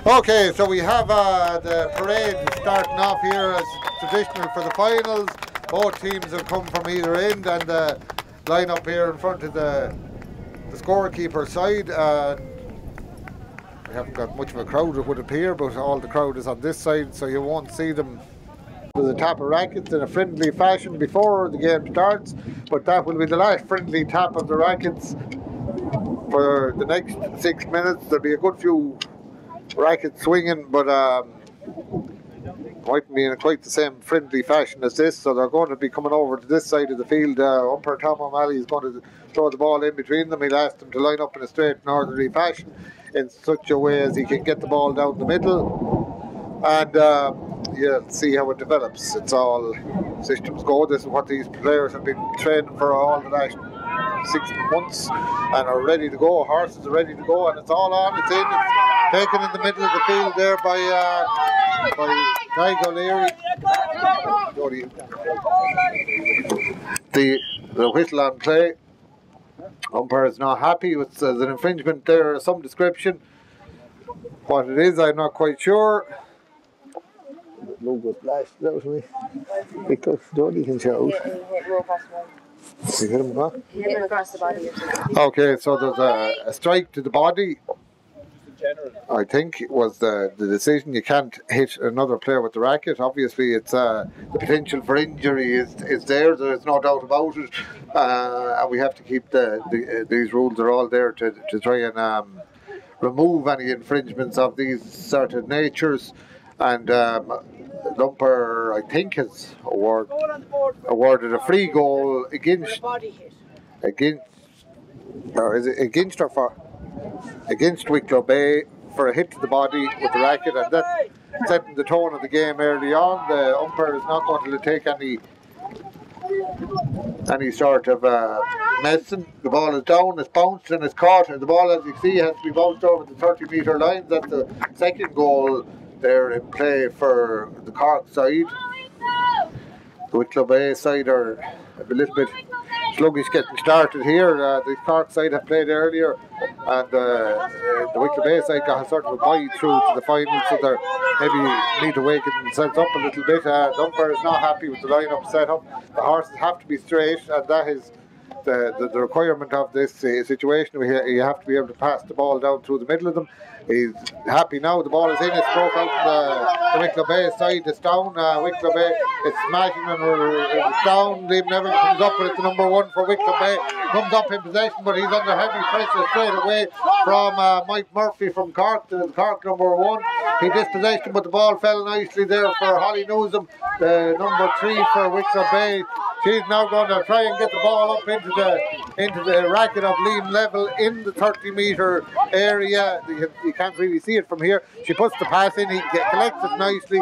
Okay, so we have the parade starting off here as traditional for the finals. Both teams have come from either end and line up here in front of the scorekeeper side. We haven't got much of a crowd, it would appear, but all the crowd is on this side, so you won't see them. There's a tap of rackets in a friendly fashion before the game starts, but that will be the last friendly tap of the rackets for the next 6 minutes. There'll be a good few rackets swinging, but mightn't be in quite the same friendly fashion as this, so they're going to be coming over to this side of the field. Umpire Tom O'Malley is going to throw the ball in between them. He'll ask them to line up in a straight and orderly fashion in such a way as he can get the ball down the middle, and you'll see how it develops. It's all systems go. This is what these players have been training for all the last 6 months and are ready to go. Horses are ready to go, and it's all on. It's in. It's taken in the middle of the field there by Guy O'Leary. The whistle on play. Umpire is not happy with there's an infringement there of some description. What it is, I'm not quite sure. Logo splashed out of me. Because Jody can shout. You hit him, huh? He hit him across the body. Okay, so there's a strike to the body. I think it was the decision. You can't hit another player with the racket. Obviously, it's the potential for injury is there. There's no doubt about it, and we have to keep these rules are all there to try and remove any infringements of these certain natures. And the umpire, I think, has awarded a free goal against or is it against or for? Against Wicklow Bay for a hit to the body with the racket, and that setting the tone of the game early on. The umpire is not going to take any sort of messing. The ball is down, it's bounced and it's caught, and the ball, as you see, has to be bounced over the 30-metre line. That's the second goal there in play for the Cork side. The Wicklow Bay side are a little bit sluggish getting started here. The Cork side have played earlier, and the Wicklow Bay side got a sort of a bye through to the final, so they maybe need to waken themselves up a little bit. The umpire is not happy with the lineup setup. The horses have to be straight, and that is the requirement of this situation. You have to be able to pass the ball down through the middle of them. He's happy now. The ball is in. It's broke out the Wicklow Bay side. It's down. Wicklow Bay is smashing and it's down. Liam Neville comes up with it. The number one for Wicklow Bay comes up in possession, but he's under heavy pressure straight away from Mike Murphy from Cork, the Cork number one. He dispossessed him, but the ball fell nicely there for Holly Newsom, the number 3 for Wicklow Bay. She's now going to try and get the ball up into the racket of Liam Neville in the 30-metre area. You can't really see it from here. She puts the pass in, he collects it nicely.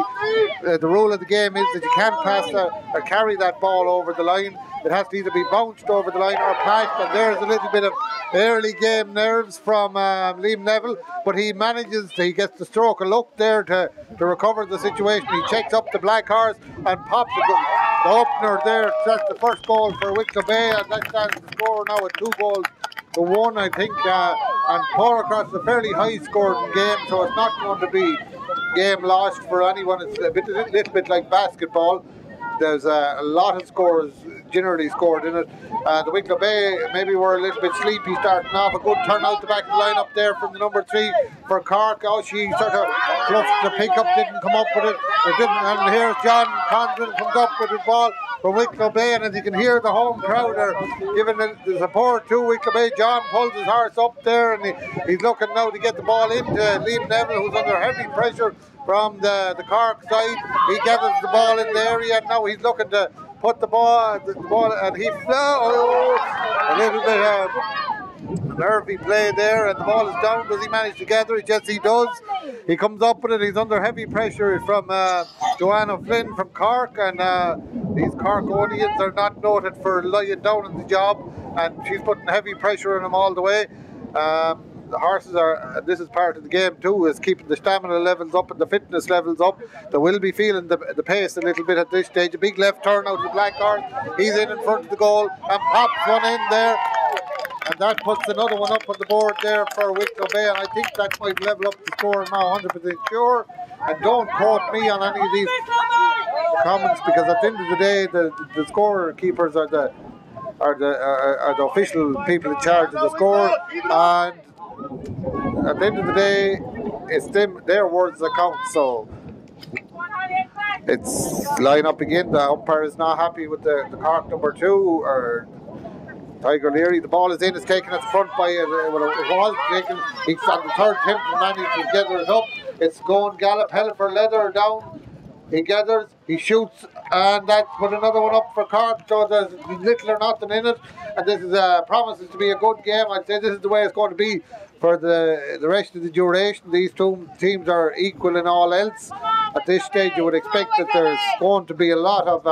The rule of the game is that you can't pass or carry that ball over the line. It has to either be bounced over the line or passed, and there's a little bit of early game nerves from Liam Neville, but he gets the stroke of luck there to recover the situation. He checks up the black horse and pops the opener there. That's the first goal for Wicklow Bay, and that stands the score now at 2-1, I think, and Poracross is a fairly high scoring game, so it's not going to be game lost for anyone. It's a little bit like basketball. There's a lot of scores generally scored in it. The Wicklow Bay maybe were a little bit sleepy starting off. A good turn out the back of the line up there from the number 3 for Cork. Oh, she sort of fluffed the pickup, didn't come up with it. And here's John Condon comes up with the ball for Wicklow Bay, and as you can hear, the home crowd are giving the support to Wicklow Bay. John pulls his horse up there, and he's looking now to get the ball into Liam Neville, who's under heavy pressure from the Cork side. He gathers the ball in the area, and now he's looking to put the ball, and he a little bit of nervy play there, and the ball is down. Does he manage to gather it? Yes, he does. He comes up with it. He's under heavy pressure from Joanna Flynn from Cork, and these Corkonians are not noted for lying down on the job, and she's putting heavy pressure on him all the way. The horses are, this is part of the game too, is keeping the stamina levels up and the fitness levels up. They will be feeling the pace a little bit at this stage. A big left turn out of the black horse. He's in front of the goal and pops one in there. And that puts another one up on the board there for Wicklow Bay, and I think that might level up the score. I'm not 100% sure. And don't quote me on any of these comments, because at the end of the day, the score keepers are the official people in charge of the score, and at the end of the day, it's their words that count. So it's line up again. The umpire is not happy with the Cork number 2 or Tiger Leary. The ball is in, it's taken at the front by it was taken. He's on the third attempt and managed to gather it up. It's going gallop, hell for leather down. He gathers, he shoots, and that put another one up for Cork. So there's little or nothing in it, and this is promises to be a good game. I'd say this is the way it's going to be for the rest of the duration. These two teams are equal in all else. At this stage, you would expect that there's going to be a lot of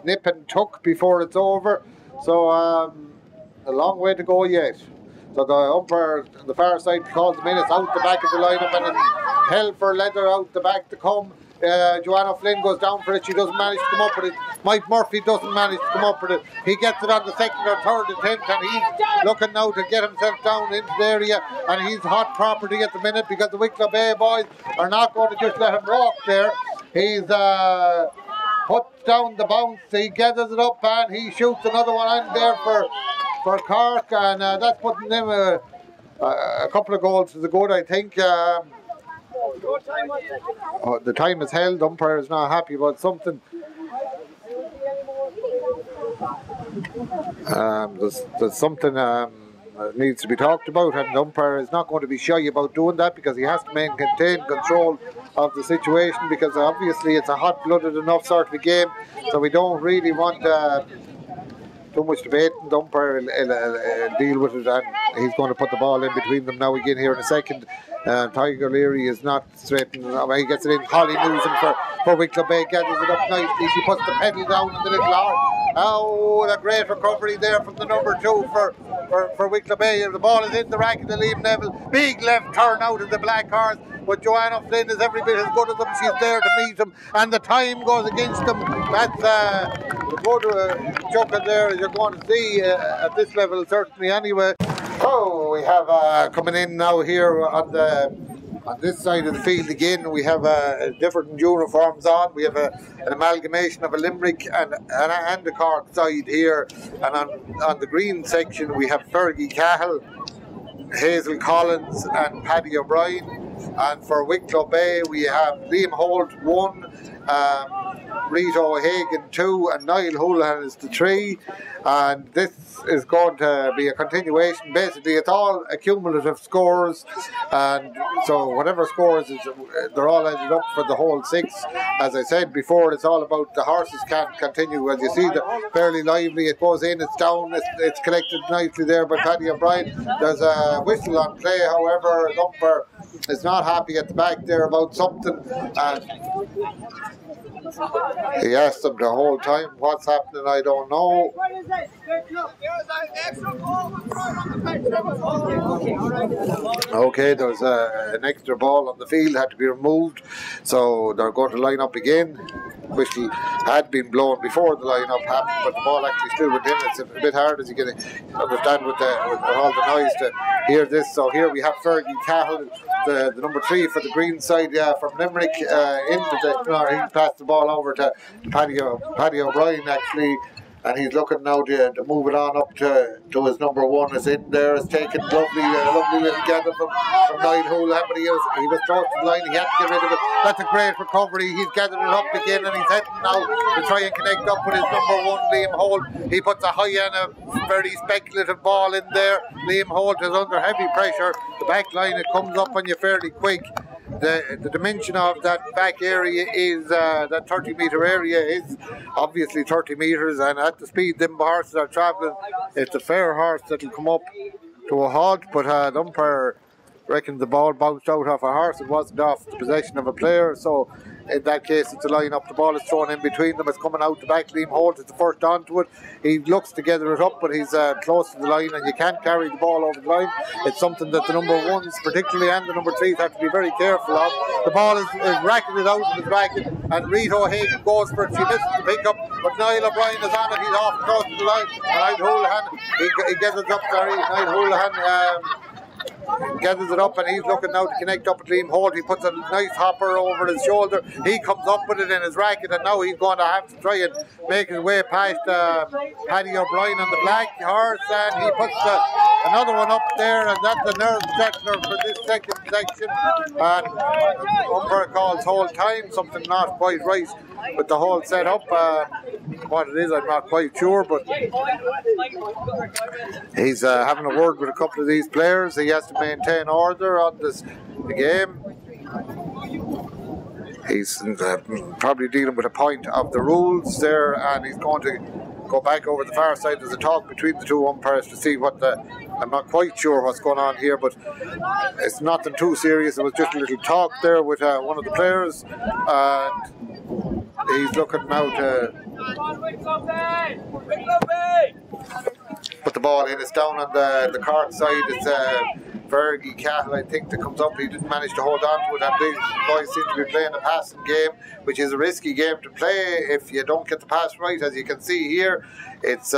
nip and tuck before it's over. So a long way to go yet. So the umpire on the far side calls the minutes out the back of the lineup, and it's hell for leather out the back to come. Joanna Flynn goes down for it. She doesn't manage to come up with it. Mike Murphy doesn't manage to come up with it. He gets it on the second or third attempt, and he's looking now to get himself down into the area, and he's hot property at the minute, because the Wicklow Bay boys are not going to just let him walk there. He's puts down the bounce, he gathers it up, and he shoots another one in there for Cork, and that's putting them a couple of goals to the good, I think. The time is held. Umpire is not happy about something. There's something needs to be talked about, and the umpire is not going to be shy about doing that, because he has to maintain control of the situation, because obviously it's a hot-blooded enough sort of a game, so we don't really want too much debate, and the umpire will deal with it, and he's going to put the ball in between them now again here in a second. Tiger Leary is not straightened. He gets it in. Holly Newsom for Wicklow Bay, gathers it up nicely. She puts the pedal down in the little hour. Oh, a great recovery there from the number 2 for Wicklow Bay. The ball is in the rack of the Liam Neville. Big left turn out of the Black Horse. But Joanna Flynn is every bit as good as them. She's there to meet him, and the time goes against them. That's good joker there, as you're going to see at this level, certainly anyway. So we have coming in now here on this side of the field again. We have different uniforms on. We have an amalgamation of a Limerick and a Cork side here, and on the green section we have Fergie Cahill, Hazel Collins and Paddy O'Brien. And for Wicklow Bay we have Liam Holt 1, Rita O'Hagan 2, and Niall Houlihan is the 3. And this is going to be a continuation. Basically, it's all accumulative scores, and so whatever scores they're all added up for the whole 6. As I said before, it's all about the horses can't continue. As you see, they're fairly lively. It goes in, it's down, it's collected nicely there by Paddy O'Brien. There's a whistle on play, however, the umpire is not happy at the back there about something, and he asked them the whole time what's happening. I don't know. Okay, there's an extra ball on the field, had to be removed, so they're going to line up again. Whistle had been blown before the line-up happened, but the ball actually still went in. It's a bit hard, as you can understand, with all the noise to hear this. So here we have Fergie Cahill, the number 3 for the green side from Limerick. He passed the ball over to Paddy O'Brien, actually, and he's looking now to move it on up to his number 1. Is in there. It's taken lovely little gather from Niall Houlihan, but he was close to the line. He had to get rid of it. That's a great recovery. He's gathered it up again, and he's heading now to try and connect up with his number 1, Liam Holt. He puts a high and a very speculative ball in there. Liam Holt is under heavy pressure. The back line, it comes up on you fairly quick. The dimension of that back area is that 30-metre area is obviously 30 metres, and at the speed them horses are travelling, it's a fair horse that'll come up to a halt. But the umpire reckons the ball bounced out off a horse. It wasn't off the possession of a player, so in that case it's a line up. The ball is thrown in between them. It's coming out the back. Liam Holt is the first onto it. He looks to gather it up, but he's close to the line, and you can't carry the ball over the line. It's something that the number 1s particularly, and the number 3s have to be very careful of. The ball is racking it out of his racket, and Rita O'Hagan goes for it. She misses the pickup, but Niall O'Brien is on it. He's off across the line. And Niall Houlihan, he gets it up, sorry. Niall Houlihan gathers it up, and he's looking now to connect up with Liam Holt. He puts a nice hopper over his shoulder. He comes up with it in his racket, and now he's going to have to try and make his way past Paddy O'Brien on the black horse, and he puts another one up there, and that's the nerve protector for this second section. And umpire calls hold time, something not quite right with the whole setup. What it is, I'm not quite sure, but he's having a word with a couple of these players. He has to maintain order on this game. He's probably dealing with a point of the rules there, and he's going to go back over the far side. There's a talk between the two umpires to see what I'm not quite sure what's going on here, but it's nothing too serious. It was just a little talk there with one of the players, and he's looking now to put the ball in. It's down on the court side. It's Fergie Cahill, I think, that comes up. He didn't manage to hold on to it, and these boys seem to be playing a passing game, which is a risky game to play if you don't get the pass right. As you can see here, it's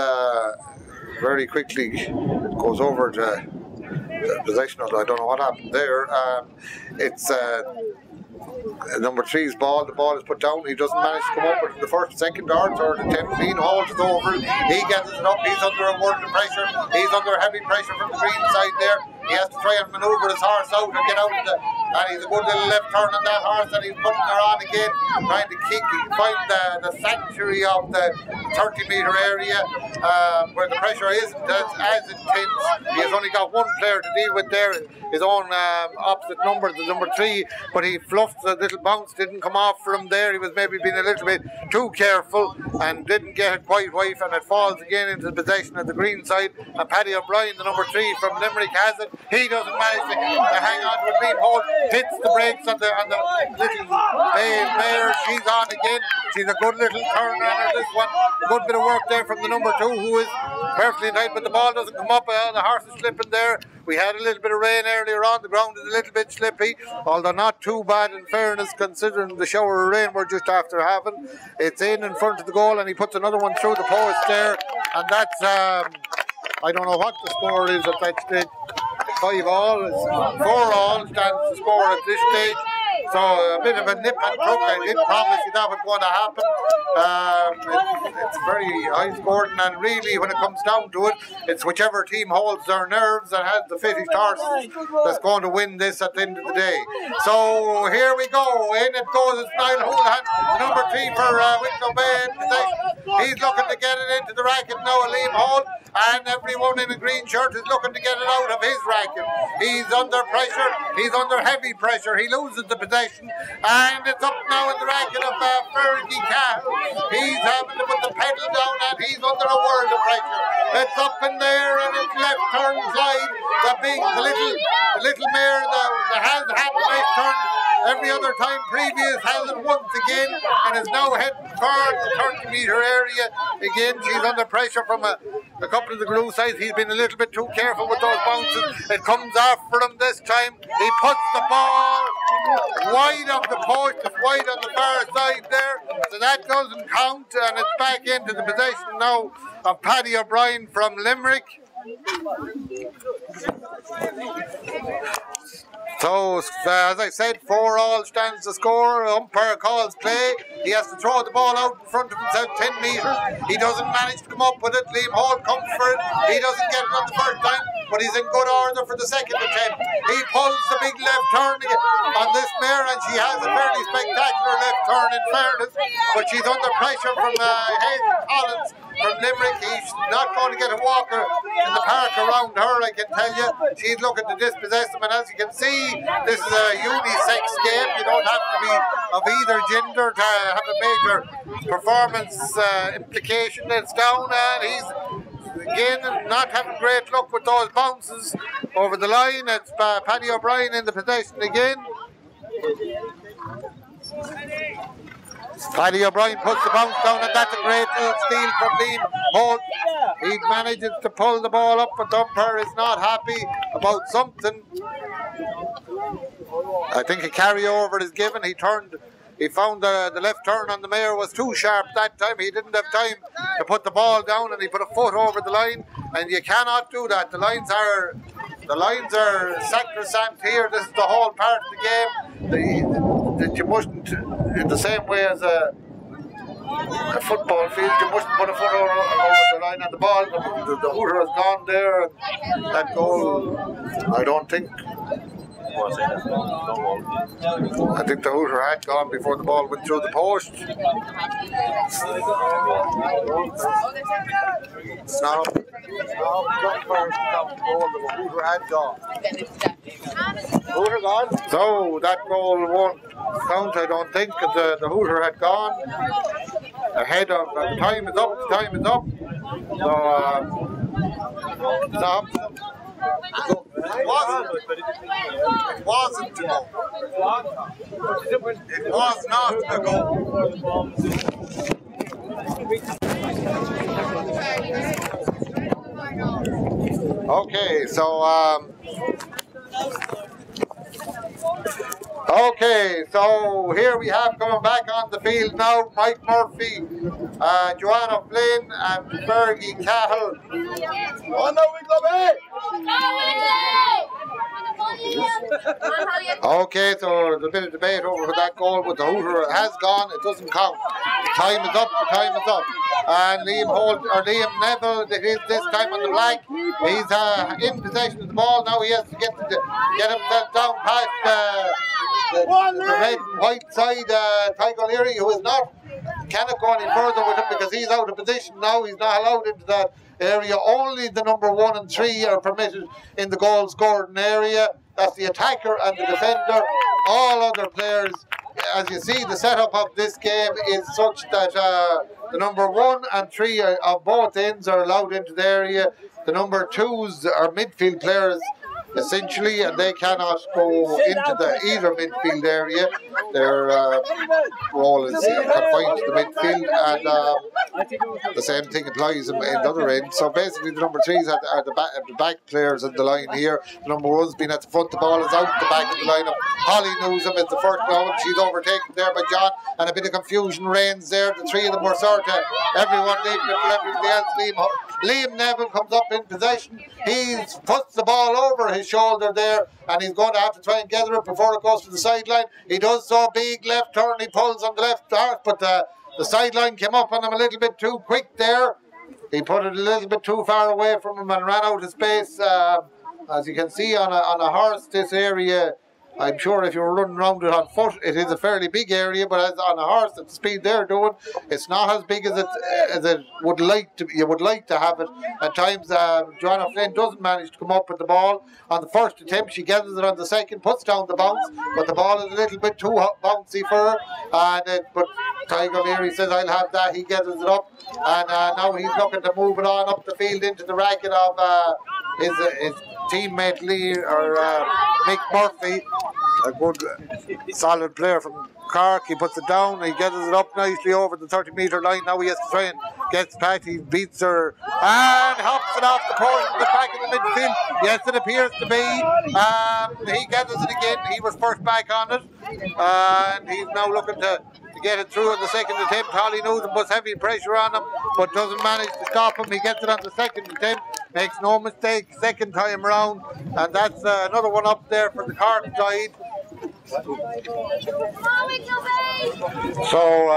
very quickly goes over to possession. I don't know what happened there. It's number 3's ball. The ball is put down. He doesn't manage to come up with the first, second darts, or the 10 clean holds it over. He gets it up. He's under a world of pressure. He's under heavy pressure from the green side there. He has to try and manoeuvre his horse out and get out of the. And he's a good little left turn on that horse, and he's putting her on again, trying to kick. He can find the sanctuary of the 30-metre area where the pressure isn't as intense. He has only got one player to deal with there, his own opposite number, the number 3, but he fluffed a little bounce, didn't come off from there. He was maybe being a little bit too careful and didn't get it quite right, and it falls again into the possession of the green side. And Paddy O'Brien, the number 3 from Limerick, has it. He doesn't manage to hang on to it. Liam Holt hits the brakes on the little mare. She's on again. She's a good little turn runner, this one. A good bit of work there from the number 2, who is perfectly tight, but the ball doesn't come up. The horse is slipping there. We had a little bit of rain earlier on. The ground is a little bit slippy, although not too bad in fairness, considering the shower of rain we're just after having. It's in front of the goal, and he puts another one through the post there, and that's I don't know what the score is at that stage. 5-all, 4-all stands the score at this stage. So a bit of a nip and tuck. I did promise you that was going to happen. It's very high scoring, and really when it comes down to it, it's whichever team holds their nerves and has the fittest horses that's going to win this at the end of the day. So here we go. In it goes. It's Niall Houlihan, number 3 for Wicklow Bay in possession. He's looking to get it into the racket now, Liam Holt, and everyone in a green shirt is looking to get it out of his racket. He's under pressure. He's under heavy pressure. He loses the possession, and it's up now in the racket of Fergie Cahill. He's having to put the pedal down, and he's under a world of pressure. It's up in there, and it's left turn slide. The little mare that has had the nice turn every other time previous has it once again, and is now heading for the 30-metre area again. She's under pressure from a couple of the glue sides. He's been a little bit too careful with those bounces. It comes off for him this time. He puts the ball wide of the post. It's wide on the far side there, so that doesn't count, and it's back into the possession now of Paddy O'Brien from Limerick. So, as I said, 4-all stands the score. Umpire calls play. He has to throw the ball out in front of himself 10 metres. He doesn't manage to come up with it. Liam Holt comes for it. He doesn't get it on the first time, but he's in good order for the second attempt. He pulls the big left turn on this mare, and she has a fairly spectacular left turn in fairness, but she's under pressure from Hazel Collins from Limerick. He's not going to get a walker in the park around her, I can tell you. She's looking to dispossess him, and as you can see, this is a unisex game. You don't have to be of either gender to have a major performance implication. It's down, and he's again not having great luck with those bounces over the line. It's Paddy O'Brien in the possession again. Paddy O'Brien puts the bounce down, and that's a great little steal from Liam Holt. He manages to pull the ball up, but the umpire is not happy about something. I think a carryover is given. He He found the left turn on the mare was too sharp that time. He didn't have time to put the ball down, and he put a foot over the line, and you cannot do that. The lines are sacrosanct here. This is the whole part of the game. That you mustn't, in the same way as a football field, you mustn't put a foot over the line on the ball. The hooter has gone there, and that goal, I don't think. I think the hooter had gone before the ball went through the post. Now, the hooter had gone. Hooter gone? So that goal won't count, I don't think, because the hooter had gone. Ahead of the time is up. The time is up. So stop. It wasn't to go. It was not to go. Okay, so here we have coming back on the field now Mike Murphy, Joanna Flynn and Fergie Cahill. Oh no, Wicklow! Okay, so there's a bit of debate over that goal, but the hooter has gone. It doesn't count. The time is up. The time is up. And Liam Neville, this time on the black, he's in possession of the ball now. He has to get himself down past the red and white side. Tygo Leary, who is not cannot go any further with him because he's out of position now. He's not allowed into that area. Only the number 1 and 3 are permitted in the goal scoring area. That's the attacker and the defender. All other players, as you see, the setup of this game is such that the number 1 and 3 of both ends are allowed into the area. The number 2s are midfield players essentially, and they cannot go into either midfield area. Their role is confined to the midfield, and the same thing applies in the other end. So basically the number 3s are the back players in the line here. The number 1's been at the front, the ball is out the back of the lineup. Holly Newsom is the first round. She's overtaken there by John, and a bit of confusion reigns there. The 3 of them were sort of everyone leaving it for everybody else. Liam Neville comes up in possession. He puts the ball over his shoulder there, and he's going to have to try and gather it before it goes to the sideline. He does so, big left turn, he pulls on the left arc, but the sideline came up on him a little bit too quick there. He put it a little bit too far away from him and ran out of space. As you can see on a horse, this area, I'm sure if you were running around it on foot, it is a fairly big area, but as on a horse at the speed they're doing, it's not as big as it would like to. You would like to have it. At times, Joanna Flynn doesn't manage to come up with the ball on the first attempt. She gathers it on the second, puts down the bounce, but the ball is a little bit too bouncy for her. But Tygo Leary says, "I'll have that." He gathers it up, and now he's looking to move it on up the field into the racket of his teammate Mick Murphy, a good solid player from Cork. He puts it down, he gathers it up nicely over the 30-metre line. Now he has to try and get back. He beats her and hops it off the post in the back of the midfield. Yes, it appears to be. He gathers it again. He was first back on it, and he's now looking to get it through in the second attempt. Holly Newsom puts heavy pressure on him, but doesn't manage to stop him. He gets it on the second attempt, makes no mistake, second time round, and that's another one up there for the Cork side. So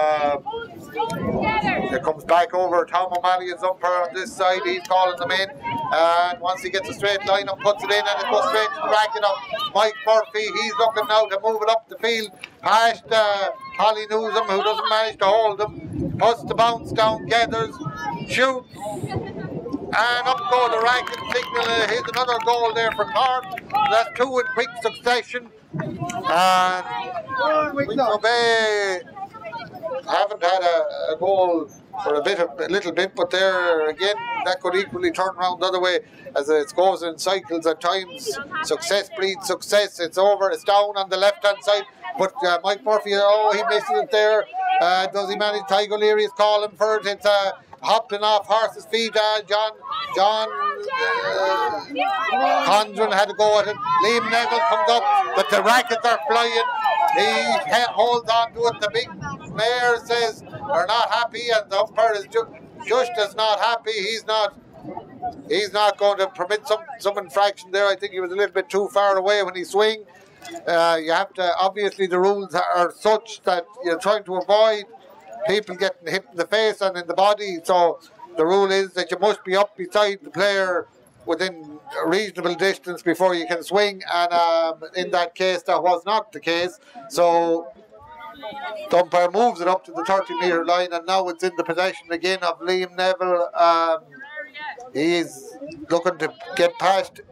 it comes back over. Tom O'Malley is umpire on this side. He's calling them in, and once he gets a straight line and puts it in, and it goes straight to the racket of Mike Murphy. He's looking now to move it up the field past Holly Newsom, who doesn't manage to hold him. Puts the bounce down, gathers, shoots, and up go the racket signal. Here's another goal there for Cork. That's 2 in quick succession. And Wicklow Bay haven't had a goal for a little bit, but there again, that could equally turn around the other way as it goes in cycles at times. Success breeds success. It's over, it's down on the left-hand side, but Mike Murphy, he misses it there. Does he manage? Tygo Leary is calling for it. It's hopping off horse's feet. John Condren had to go at it. Liam Neville comes up, but the rackets are flying. He holds on to it. The big mare says they're not happy, and the umpire is just as not happy. He's not going to permit some infraction there. I think he was a little bit too far away when he swing. You have to, obviously the rules are such that you're trying to avoid people getting hit in the face and in the body. So the rule is that you must be up beside the player within a reasonable distance before you can swing, and in that case that was not the case. So the umpire moves it up to the 30-metre line, and now it's in the possession again of Liam Neville. He's looking to get past,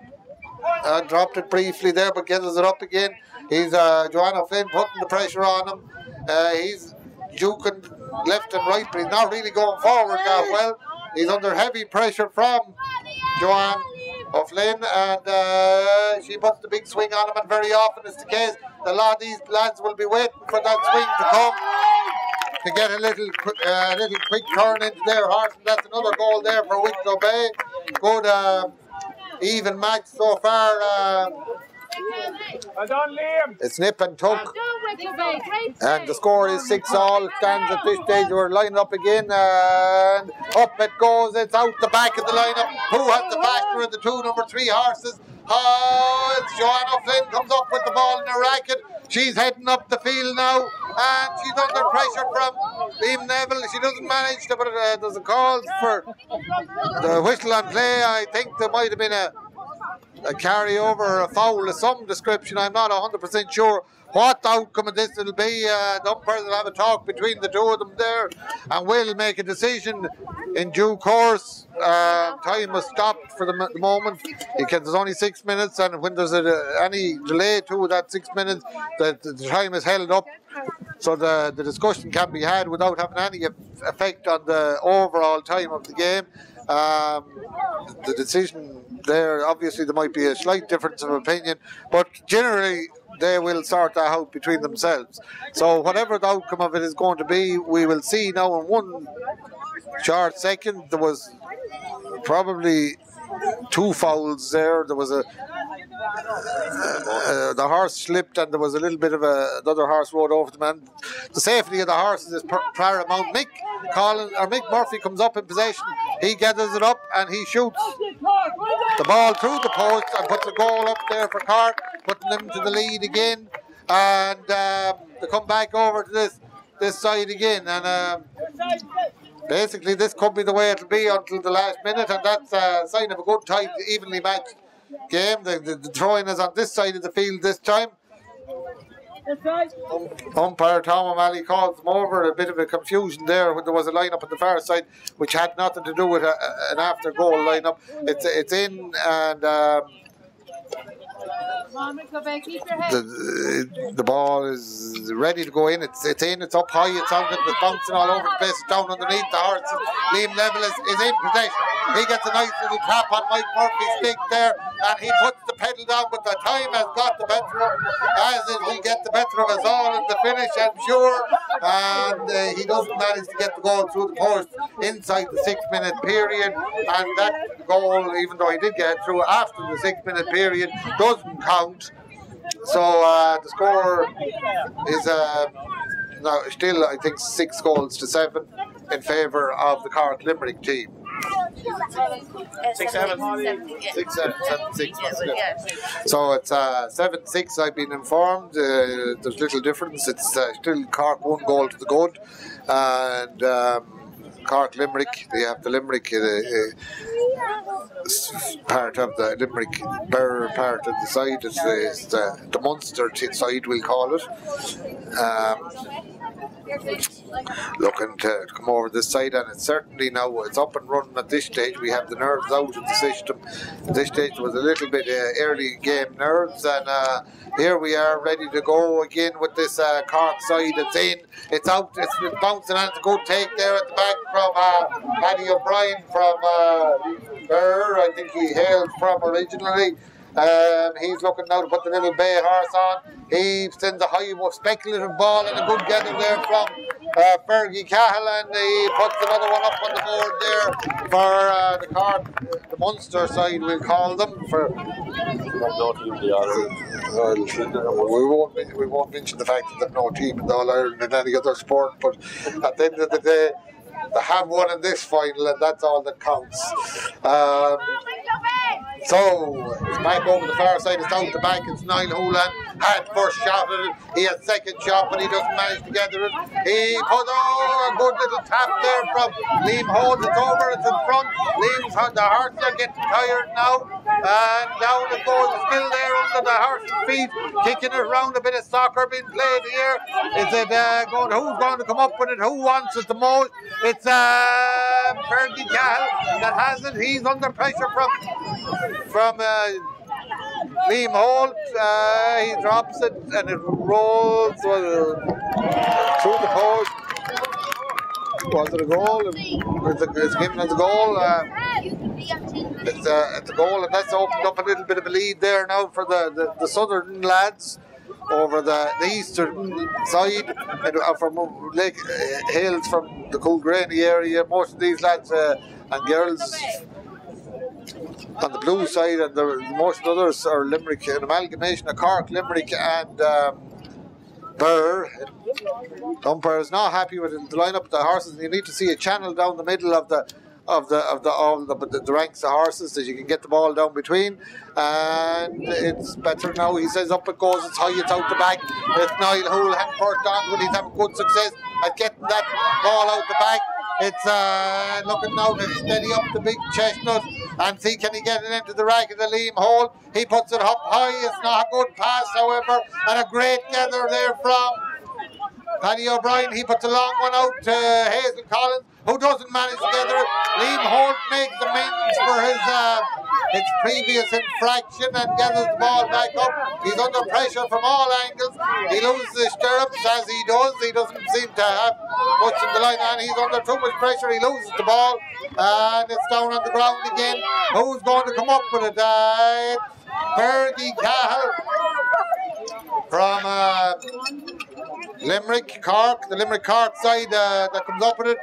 dropped it briefly there, but gets it up again. He's Joanne O'Flynn putting the pressure on him. He's juking left and right, but he's not really going forward that well. He's under heavy pressure from Joanne O'Flynn, and she puts the big swing on him, and very often it's the case. These lads will be waiting for that swing to come to get a little quick turn into their horse, and that's another goal there for Wicklow Bay. Good even match so far. Well done, Liam. It's nip and tuck, and the score is 6-all. It stands at this stage. We're lining up again, and up it goes. It's out the back of the lineup. Who has the faster of the two number 3 horses? Oh, it's Joanne O'Flynn comes up with the ball in her racket. She's heading up the field now, and she's under pressure from Liam Neville. She doesn't manage to, but there's a call for the whistle and play. I think there might have been a carryover or a foul of some description. I'm not 100% sure what the outcome of this will be. The umpires will have a talk between the two of them there, and will make a decision in due course. Time has stopped for the moment because there's only 6 minutes, and when there's any delay to that 6 minutes, the time is held up, so the discussion can be had without having any effect on the overall time of the game. The decision there, obviously there might be a slight difference of opinion, but generally they will sort that out between themselves. So whatever the outcome of it is going to be, we will see now in one short second. There was probably 2 fouls there. There was the horse slipped, and there was a little bit of another horse rode over the man. The safety of the horses is paramount. Mick Murphy comes up in possession. He gathers it up and he shoots the ball through the post and puts a goal up there for Cork, putting them to the lead again. And they come back over to this side again, and basically this could be the way it'll be until the last minute, and that's a sign of a good, tight, evenly matched game. The throw-in is on this side of the field this time. Umpire Tom O'Malley calls them over. A bit of a confusion there when there was a line-up on the far side which had nothing to do with an after-goal line-up. It's in, and the ball is ready to go in. It's in, it's up high, it's bouncing all over the place, it's down underneath the horses. Liam Neville is in possession. He gets a nice little tap on Mike Murphy's stick there, and he puts the pedal down, but the time has got the better of him, as it will get the better of us all in the finish, I'm sure. And he doesn't manage to get the goal through the post inside the 6-minute period, and that goal, even though he did get through after the 6-minute period, doesn't count. So the score is now still, I think, 6-7 in favour of the Cork Limerick team. 6-7. 6-7. So it's 7-6, I've been informed. There's little difference. It's still Cork 1 goal to the good, and Cork Limerick, they have the Limerick part of the Limerick Bear part of the side. It's the Munster side, we'll call it. Looking to come over this side, and it's certainly now it's up and running at this stage. We have the nerves out of the system. At this stage was a little bit early game nerves, and here we are ready to go again with this Cork side. It's in, it's out, it's bouncing, and it's a good take there at the back from Paddy O'Brien from Burr, I think he hailed from originally. He's looking now to put the little bay horse on. He sends a high speculative ball, and a good gather there from Fergie Cahill, and he puts another one up on the board there for the Munster side, we'll call them. For we won't mention the fact that there's no team in the All-Ireland in any other sport, but at the end of the day, they have won in this final, and that's all that counts. So it's back over the far side, it's out the back, it's Niall Houlihan had first shot at it, he had second shot, but he doesn't manage to gather it. He put a good little tap there from Liam Holt, it's over, it's in front. Liam's on the horse, they're getting tired now, and down it goes, it's still there under the horse's feet, kicking it around, a bit of soccer being played here. Is it who's going to come up with it, who wants it the most? It's Fergie Cahill that has it, he's under pressure from Liam Holt. He drops it and it rolls through the post. Was it a goal? It's given as a goal. It's a goal, and that's opened up a little bit of a lead there now for the southern lads over the eastern side, and from Lake Hills, from the Coolgraney area. Most of these lads and girls on the blue side, and most others are Limerick, an amalgamation of Cork, Limerick and Birr. The umpire is not happy with the lineup of the horses, and you need to see a channel down the middle of the ranks of horses that you can get the ball down between, and it's better now. He says up it goes, it's high, it's out the back. It's Niall Houlihan first on when he's having good success at getting that ball out the back. It's looking now to steady up the big chestnut and see can he get it into the rack of the Liam Holt. He puts it up high, it's not a good pass however, and a great gather there from Paddy O'Brien. He puts a long one out to Hazel Collins, who doesn't manage to gather it. Liam Holt makes amends for his previous infraction and gathers the ball back up. He's under pressure from all angles. He loses his stirrups as he does. He doesn't seem to have much in the line, and he's under too much pressure. He loses the ball, and it's down on the ground again. Who's going to come up with it? It's Fergie Cahill from Limerick, Cork, the Limerick Cork side that comes up with it.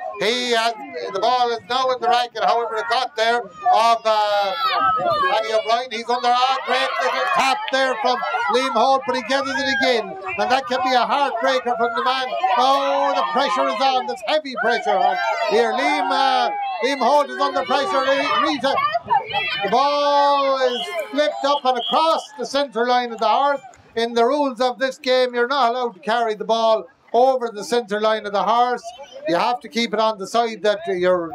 The ball is now in the racket, however it got there of Paddy O'Brien. He's under a great little tap there from Liam Holt, but he gathers it again, and that can be a heartbreaker from the man. Oh, the pressure is on, there's heavy pressure on here. Liam Holt is under pressure. The ball is flipped up and across the centre line of the horse. In the rules of this game, you're not allowed to carry the ball over the centre line of the horse. You have to keep it on the side that your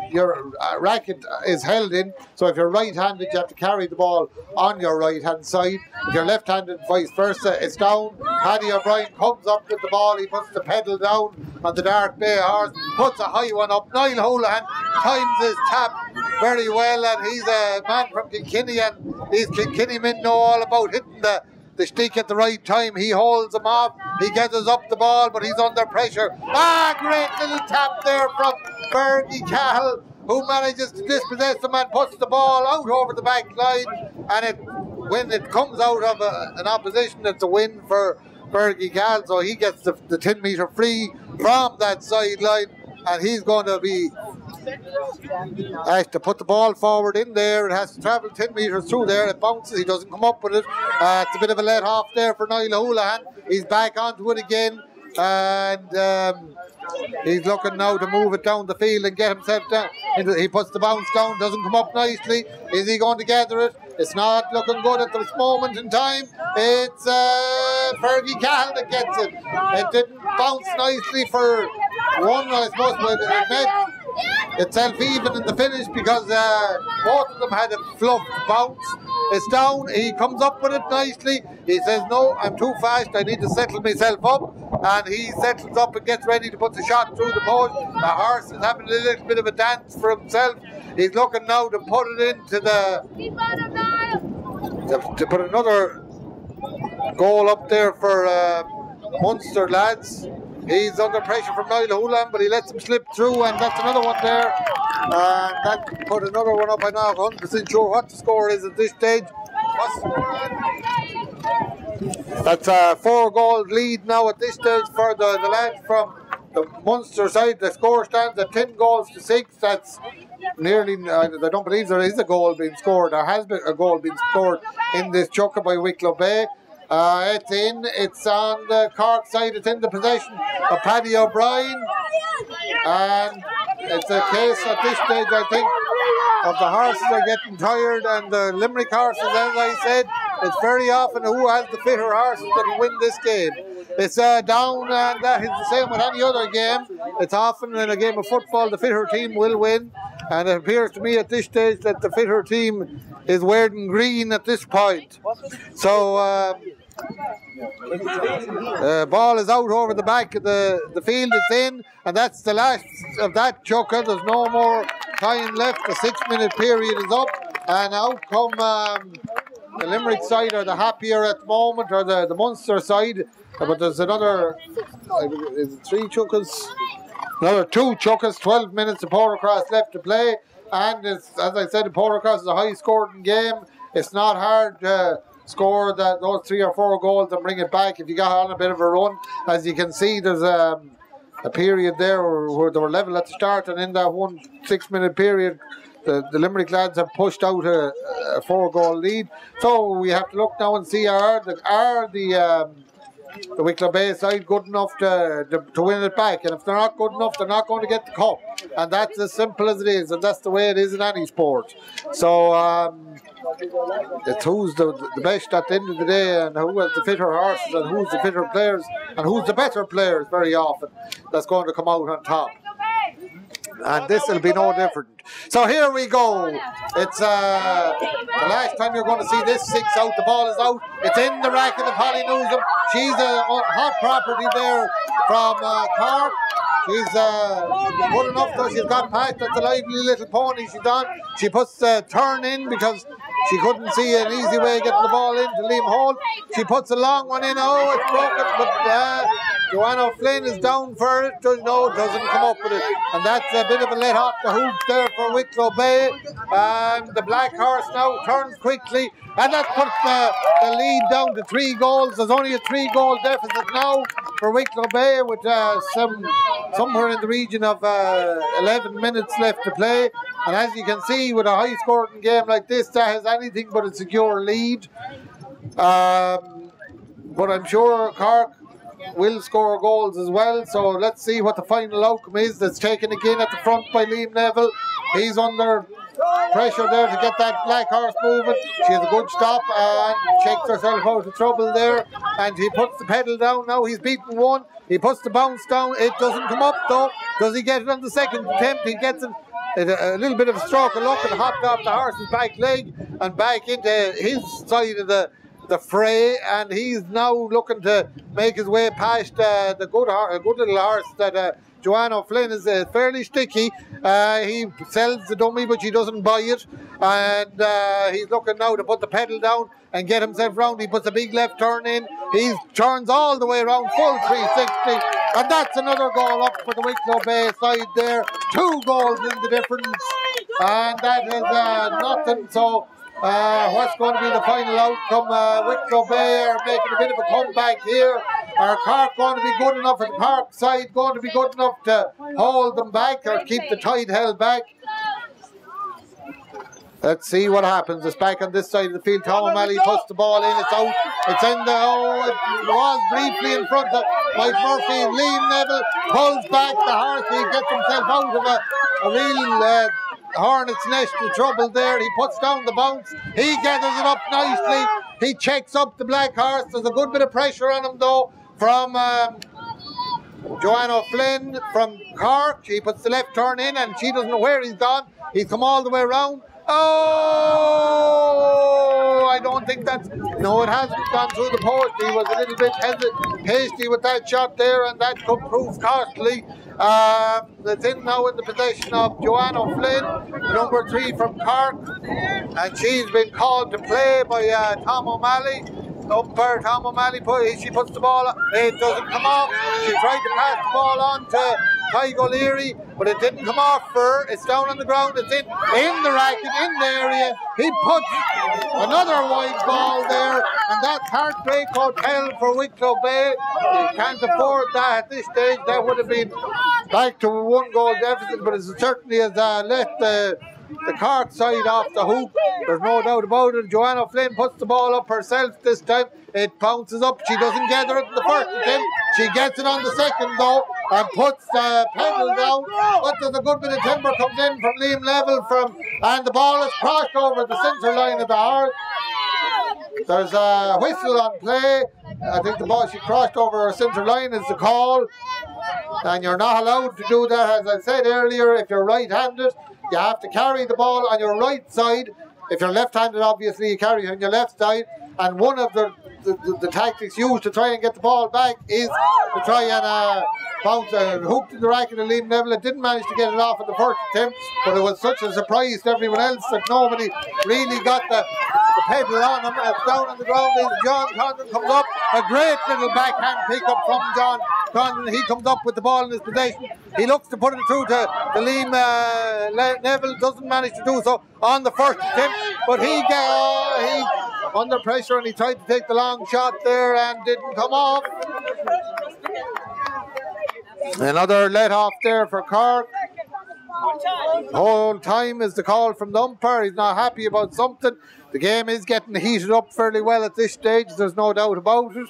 racket is held in. So if you're right-handed, you have to carry the ball on your right-hand side. If you're left-handed, vice versa, it's down. Paddy O'Brien comes up with the ball. He puts the pedal down on the Dark Bay horse, puts a high one up. Niall Houlihan times his tap very well, and he's a man from Kilkenny, and these Kilkenny men know all about hitting the stick at the right time. He holds him off, he gathers up the ball, but he's under pressure. Great little tap there from Fergie Cahill, who manages to dispossess him and puts the ball out over the back line, and when it comes out of an opposition, it's a win for Fergie Cahill, so he gets the 10 metre free from that sideline, and he's going to be asked to put the ball forward in there. It has to travel 10 metres through there. It bounces, he doesn't come up with it. It's a bit of a let off there for Niall Houlihan. He's back onto it again, and he's looking now to move it down the field and get himself down. He puts the bounce down, doesn't come up nicely. Is he going to gather it? It's not looking good at this moment in time. It's Fergie Cahill that gets it. It didn't bounce nicely for one, I suppose, but it made itself even in the finish because both of them had a fluffed bounce. It's down, he comes up with it nicely. He says, no, I'm too fast, I need to settle myself up. And he settles up and gets ready to put the shot through the post. The horse is having a little bit of a dance for himself. He's looking now to put it into to put another goal up there for Munster lads. He's under pressure from Niall Houlihan, but he lets him slip through, and that's another one there. And that put another one up. I'm not 100% sure what the score is at this stage. What's the score? That's a 4-goal lead now at this stage for the lads from the Munster side, the score stands at 10 goals to 6. That's nearly, I don't believe there is a goal being scored. There has been a goal being scored in this chucker by Wicklow Bay. It's on the Cork side, it's in the possession of Paddy O'Brien. And it's a case at this stage, I think, of the horses are getting tired, and the Limerick horses, as I said, it's very often who has the fitter horses that will win this game. It's down, and that is the same with any other game. It's often in a game of football the fitter team will win, and it appears to me at this stage that the fitter team is wearing green at this point. So ball is out over the back of the field. It's in, and that's the last of that chucker. There's no more time left. The 6-minute period is up, and out come the Limerick side are the happier at the moment, or the Munster side. But there's another, is it 3 chuckers? Another 2 chuckers, 12 minutes of Portacross left to play. And it's, as I said, Portacross is a high-scoring game. It's not hard to score those 3 or 4 goals and bring it back if you got on a bit of a run. As you can see, there's a period there where they were level at the start, and in that 1 6-minute period, the Limerick lads have pushed out a 4-goal lead. So we have to look now and see are the Wicklow Bay side good enough to win it back, and if they're not good enough, they're not going to get the cup, and that's as simple as it is, and that's the way it is in any sport. So it's who's the best at the end of the day, and who has the fitter horses, and who's the fitter players, and who's the better players very often, that's going to come out on top. And this will be no different. So here we go. It's the last time you're going to see this 6 out. The ball is out. It's in the racket of Holly Newsom. She's a hot property there from Cork. She's good enough though. She's got past. That's a lively little pony she's on. She puts the turn in because she couldn't see an easy way of getting the ball in to Liam Holt. She puts a long one in. Oh, it's broken. But Joanna Flynn is down for it. No, doesn't come up with it. And that's a bit of a let off the hoops there for Wicklow Bay. And the black horse now turns quickly. And that puts the lead down to 3 goals. There's only a 3-goal deficit now for Wicklow Bay with somewhere in the region of 11 minutes left to play. And as you can see, with a high-scoring game like this, that has anything but a secure lead. But I'm sure Cork will score goals as well. So let's see what the final outcome is. That's taken again at the front by Liam Neville. He's under pressure there to get that black horse moving. She has a good stop and shakes herself out of trouble there, and he puts the pedal down now. He's beaten 1. He puts the bounce down. It doesn't come up though. Does he get it on the second attempt? He gets it a little bit of a stroke of luck and hopped off the horse's back leg and back into his side of the fray, and he's now looking to make his way past the good little horse that Joanne O'Flynn is fairly sticky. He sells the dummy, but she doesn't buy it, and he's looking now to put the pedal down and get himself round. He puts a big left turn in. He turns all the way around, full 360, and that's another goal up for the Wicklow Bay side there. 2 goals in the difference, and that is nothing. So what's going to be the final outcome? Wicklow Bay are making a bit of a comeback here. Are Cork going to be good enough, at the Cork side going to be good enough to hold them back or keep the tide held back? Let's see what happens. It's back on this side of the field. Tom O'Malley puts the ball in. It's out. It's in the... Oh, it was briefly in front of Mike Murphy. Liam Neville pulls back the horse. He gets himself out of a real... hornet's nest of trouble there. He puts down the bounce. He gathers it up nicely. He checks up the black horse. There's a good bit of pressure on him though from Joanne O'Flynn from Cork. She puts the left turn in and she doesn't know where he's gone. He's come all the way around. Oh, I don't think that's... No, it hasn't gone through the post. He was a little bit hasty with that shot there, and that could prove costly. It's in now in the possession of Joanne O'Flynn, the number 3 from Cork, and she's been called to play by Tom O'Malley. Umpire Tom O'Malley, she puts the ball on. It doesn't come off. She tried to pass the ball on to Tygo O'Leary, but it didn't come off for. It's down on the ground. It's in the racket, in the area. He puts another wide ball there, and that's Heartbreak Hotel for Wicklow Bay. You can't afford that at this stage. That would have been back to a 1-goal deficit, but it certainly has left the Cork side off the hoop. There's no doubt about it. Joanna Flynn puts the ball up herself this time. It bounces up. She doesn't gather it in the first attempt. She gets it on the second though and puts the pedal down. But there's a good bit of timber comes in from Liam Level and the ball is crossed over the centre line of the heart. There's a whistle on play. I think the ball she crossed over her centre line is the call. And you're not allowed to do that. As I said earlier, if you're right-handed, you have to carry the ball on your right side. If you're left-handed, obviously, you carry it on your left side. And one of the tactics used to try and get the ball back is to try and bounce hooked in the racket of Liam Neville. It didn't manage to get it off in the first attempt, but it was such a surprise to everyone else that nobody really got the pedal on him. Down on the ground is John Condon comes up. A great little backhand pick up from John Condon. He comes up with the ball in his possession. He looks to put it through to Liam Neville. Doesn't manage to do so on the first attempt, but he under pressure and he tried to take the long shot there and didn't come off. Another let off there for Cork. Whole time is the call from the umpire. He's not happy about something. The game is getting heated up fairly well at this stage, there's no doubt about it.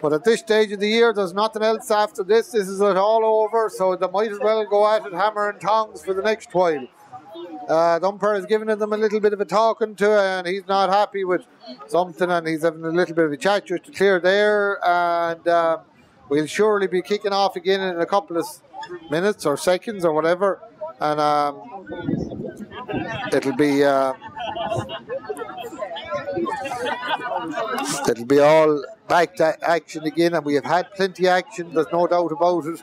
But at this stage of the year, there's nothing else after this. This is it all over, so they might as well go at it hammer and tongs for the next while. The umpire has given them a little bit of a talking to, and he's not happy with something, and he's having a little bit of a chat just to clear there. And we'll surely be kicking off again in a couple of minutes or seconds or whatever, and it'll be all back to action again, and we have had plenty of action. There's no doubt about it.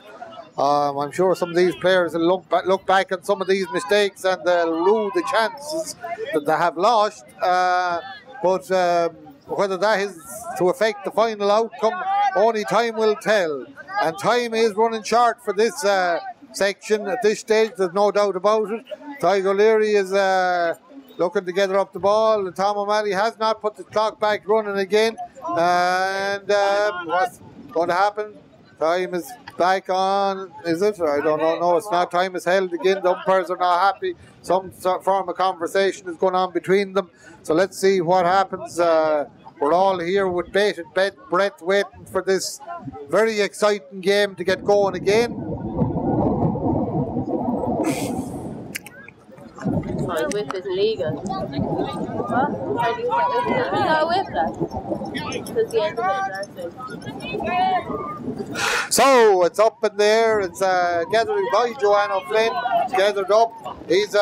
I'm sure some of these players will look back on some of these mistakes and they'll rue the chances that they have lost. But whether that is to affect the final outcome, only time will tell. And time is running short for this section at this stage, there's no doubt about it. Tygo O'Leary is looking to gather up the ball. And Tom O'Malley has not put the clock back running again. And what's going to happen? Time is back on, is it? I don't know. No, it's not. Time is held again. The umpires are not happy. Some form of conversation is going on between them. So let's see what happens. We're all here with bated breath waiting for this very exciting game to get going again. My whip is legal. What? How do you get whip? There's no whip left. Because the end of it is So it's up in there. It's gathering by Joanna Flynn. It's gathered up. She's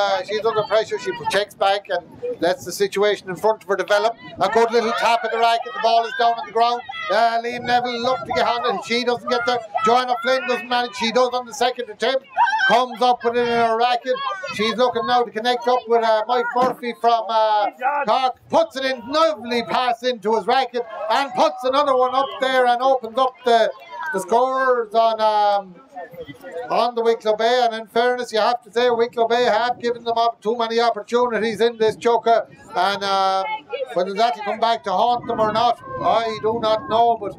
under pressure. She checks back and lets the situation in front of her develop. A good little tap at the racket. The ball is down on the ground. Liam Neville looked to get on it. She doesn't get there. Joanna Flynn doesn't manage. She does on the second attempt. Comes up with it in her racket. She's looking now to connect up with Mike Murphy from Cork. Puts it in, lovely pass into his racket, and puts another one up there and opens up the scores on the Wicklow Bay. And in fairness, you have to say Wicklow Bay have given them up too many opportunities in this choker, and whether that will come back to haunt them or not, I do not know. But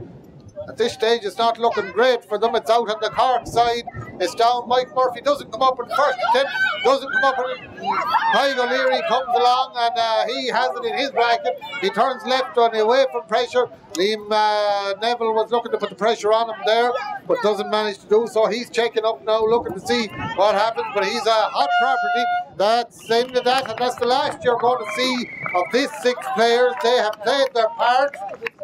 at this stage, it's not looking great for them. It's out on the Cork side. It's down. Mike Murphy doesn't come up with the first attempt. Doesn't come up with it. Tygo O'Leary comes along and he has it in his racket. He turns left on away from pressure. Liam Neville was looking to put the pressure on him there, but doesn't manage to do so. He's checking up now, looking to see what happens, but he's a hot property. That's the end of that, and that's the last you're going to see of these 6 players. They have played their part.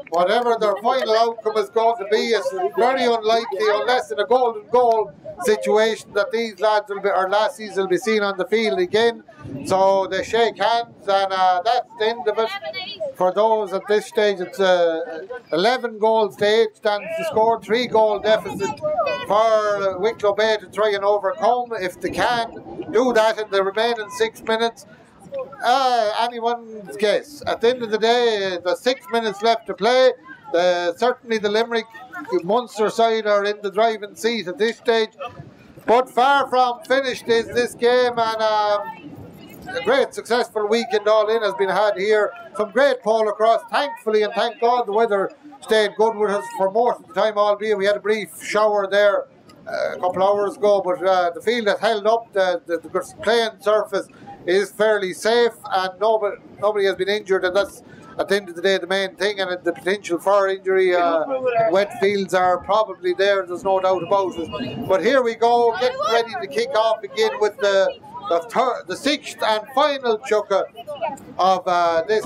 Whatever their final outcome is going to be, it's very unlikely, unless in a golden goal situation, that these lads will be, or lassies will be seen on the field again. So they shake hands, and that's the end of it. For those at this stage, it's 11 goals to 8 stands to score, 3-goal deficit for Wicklow Bay to try and overcome. If they can do that in the remaining 6 minutes, anyone's guess. At the end of the day, there's 6 minutes left to play. Certainly the Limerick Munster side are in the driving seat at this stage. But far from finished is this game, and a great successful weekend all in has been had here. Some great polo across, thankfully, and thank God the weather stayed good with us for most of the time, albeit we had a brief shower there a couple hours ago, but the field has held up. The playing surface is fairly safe, and nobody has been injured, and that's at the end of the day the main thing. And the potential for injury, wet fields are probably there, there's no doubt about it. But here we go, getting ready to kick off again with the sixth and final chukka of this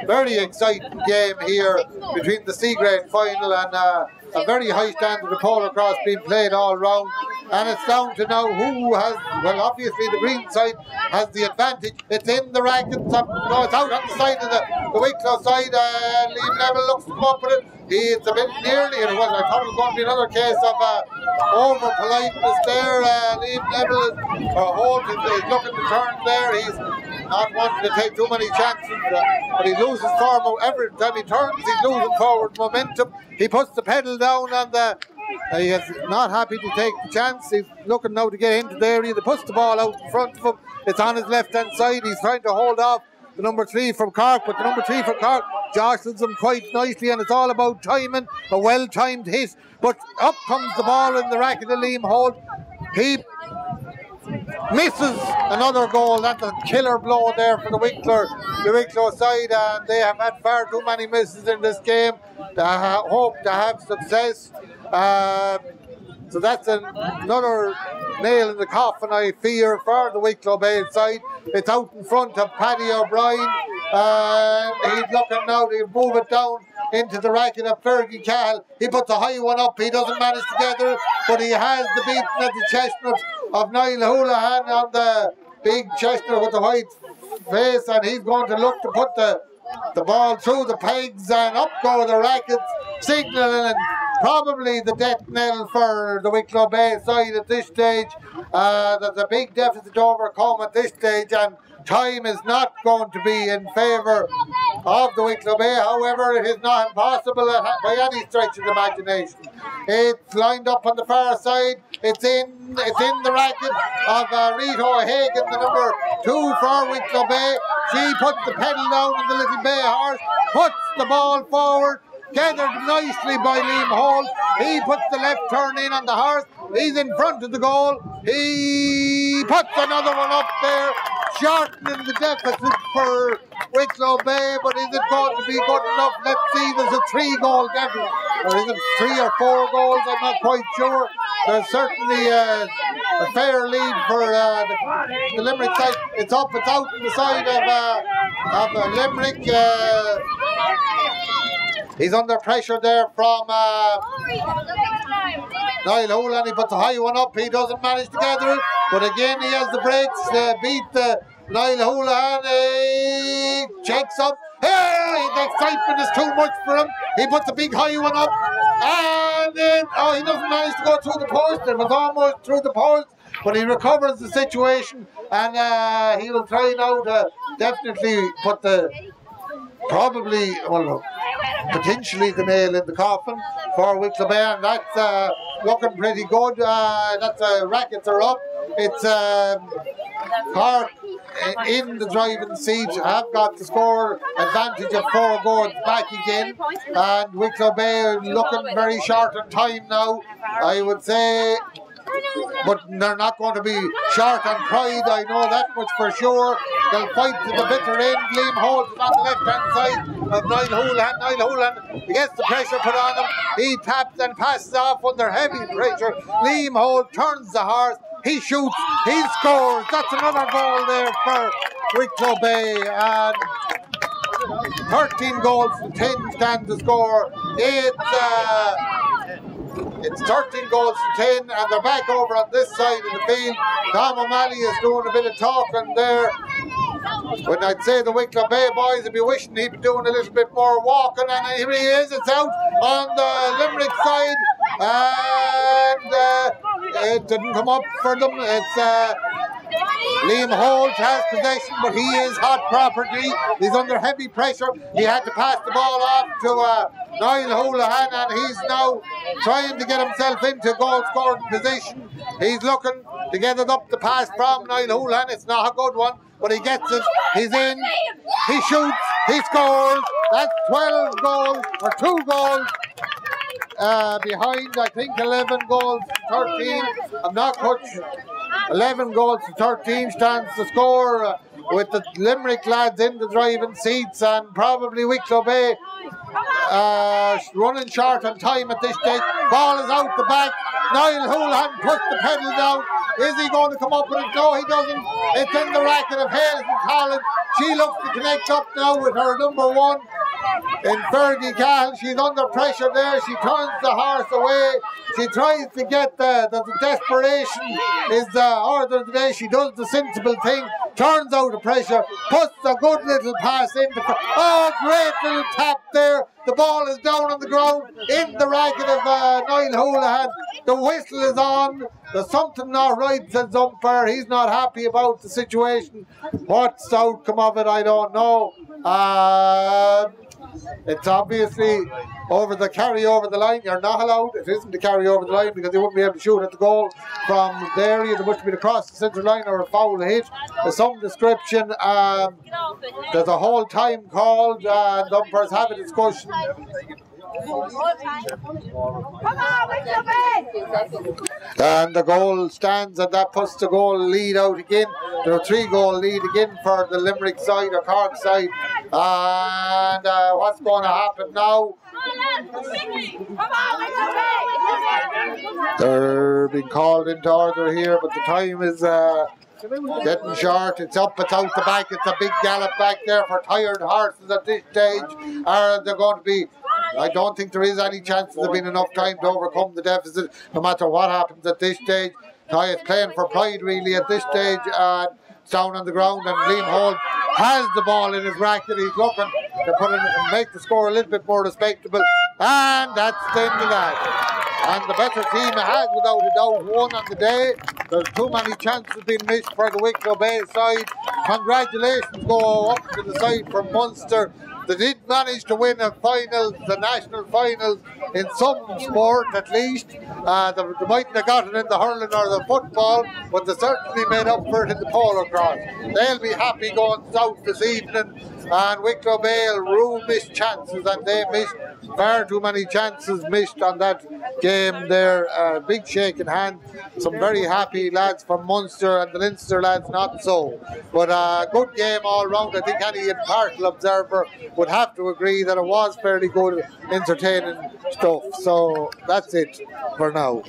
very exciting game here between the C grade final and a very high standard of polo cross being played all round. And it's down to now who has, well, obviously the green side has the advantage. It's in the rackets, no, it's out on the side of the Wicklow side. Liam Neville looks to come up with it. It's a bit nearly, I thought it was going to be another case of over politeness there. Liam Neville is looking to turn there. He's not wanting to take too many chances, but he loses form every time he turns. He's losing forward momentum. He puts the pedal down on he is not happy to take the chance. He's looking now to get into the area. He puts the ball out in front of him. It's on his left hand side. He's trying to hold off the number 3 from Cork, but the number 3 from Cork jostles him quite nicely, and it's all about timing, a well-timed hit. But up comes the ball in the racket of Liam Holt. He misses another goal. That's a killer blow there for the Wicklow side, and they have had far too many misses in this game. They hope to have success. So that's another nail in the coffin, I fear, for the Wicklow Bay side. It's out in front of Paddy O'Brien, and he's looking now to move it down into the racket of Fergie Cahill. He puts a high one up. He doesn't manage to gather it, but he has the beating at the chestnut of Niall Houlihan on the big chestnut with the white face, and he's going to look to put the ball through the pegs, and up go the rackets, signalling probably the death knell for the Wicklow Bay side at this stage. There's a big deficit to overcome at this stage, and time is not going to be in favour of the Wicklow Bay. However, it is not impossible by any stretch of the imagination. It's lined up on the far side. It's in the racket of Rita Hagan, the number 2 for Wicklow Bay. She puts the pedal down on the little bay horse, puts the ball forward, gathered nicely by Liam Holt. He puts the left turn in on the horse. He's in front of the goal. He puts another one up there, shortening the deficit for Wicklow Bay, but is it going to be good enough? Let's see. There's a 3-goal deficit, or is it 3 or 4 goals? I'm not quite sure. There's certainly a fair lead for the Limerick side. It's up, it's out on the side of Limerick. He's under pressure there from Niall Houlihan. He puts a high one up. He doesn't manage to gather it, but again he has the breaks. Beat Niall Houlihan. He checks up. Hey, the excitement is too much for him. He puts a big high one up, and then he doesn't manage to go through the post. It was almost through the post, but he recovers the situation, and he will try now to definitely put potentially the nail in the coffin for Wicklow Bay, and that's looking pretty good. Rackets are up. It's Cork in the driving seat have got the score advantage of 4 goals back again, and Wicklow Bay looking very short on time now, I would say. But they're not going to be short on pride, I know that much for sure. They'll fight to the bitter end. Liam Holt is on the left-hand side of Niall Houlihan. Niall Houlihan gets the pressure put on him. He taps and passes off under heavy pressure. Liam Holt turns the horse. He shoots. He scores. That's another goal there for Wicklow Bay. And 13 goals to 10 stand to score. It's 13 goals to 10, and they're back over on this side of the field. Tom O'Malley is doing a bit of talking there. When I'd say the Wicklow Bay boys would be wishing he'd be doing a little bit more walking, and here he is. It's out on the Limerick side, and it didn't come up for them. It's Liam Holt has possession, but he is hot property. He's under heavy pressure. He had to pass the ball off to Niall Houlihan, and he's now trying to get himself into goal scoring position. He's looking to get it up the pass from Niall Houlihan. It's not a good one, but he gets it. He's in. He shoots. He scores. That's 12 goals, or 2 goals. Behind, I think, 11 goals to 13. I'm not quite sure. 11 goals to 13 stands to score with the Limerick lads in the driving seats, and probably Wicklow Bay running short on time at this stage. Ball is out the back. Niall Houlihan puts the pedal down. Is he going to come up with it? No, he doesn't. It's in the racket of Hales and Collins. She looks to connect up now with her number 1 in Fergie Cahill. She's under pressure there. She turns the horse away. She tries to get the desperation is the order today. She does the sensible thing, turns out of pressure, puts a good little pass in. Oh, great little tap there. The ball is down on the ground in the racket of Niall Houlihan. The whistle is on. There's something not right, says the umpire. He's not happy about the situation. What's the outcome of it, I don't know. It's obviously the carry over the line. You're not allowed. It isn't the carry over the line because you wouldn't be able to shoot at the goal from the area. There must be across the centre line or a foul hit of some description. There's a whole time called, and the umpires have a discussion. And the goal stands, and that puts the goal lead out again. There are 3-goal lead again for the Limerick side or Cork side. And what's going to happen now? They're being called into order here, but the time is getting short. It's up, it's out the back. It's a big gallop back there for tired horses at this stage. Are they going to be? I don't think there is any chance there's been enough time to overcome the deficit, no matter what happens at this stage. Ty is playing for pride really at this stage, and it's down on the ground, and Liam Holt has the ball in his racket. He's looking to put it and make the score a little bit more respectable, and that's the end of that. And the better team has, without a doubt, won on the day. There's too many chances being missed for the Wicklow Bay side. Congratulations go up to the side from Munster. They did manage to win a final, the national finals, in some sport at least. They mightn't have got it in the hurling or the football, but they certainly made up for it in the polo cross. They'll be happy going south this evening, and Wicklow Bay will miss chances, and they missed far too many chances missed on that game there. Big shake in hand. Some very happy lads from Munster, and the Leinster lads not so. But a good game all round. I think any impartial observer would have to agree that it was fairly good, entertaining stuff. So that's it for now.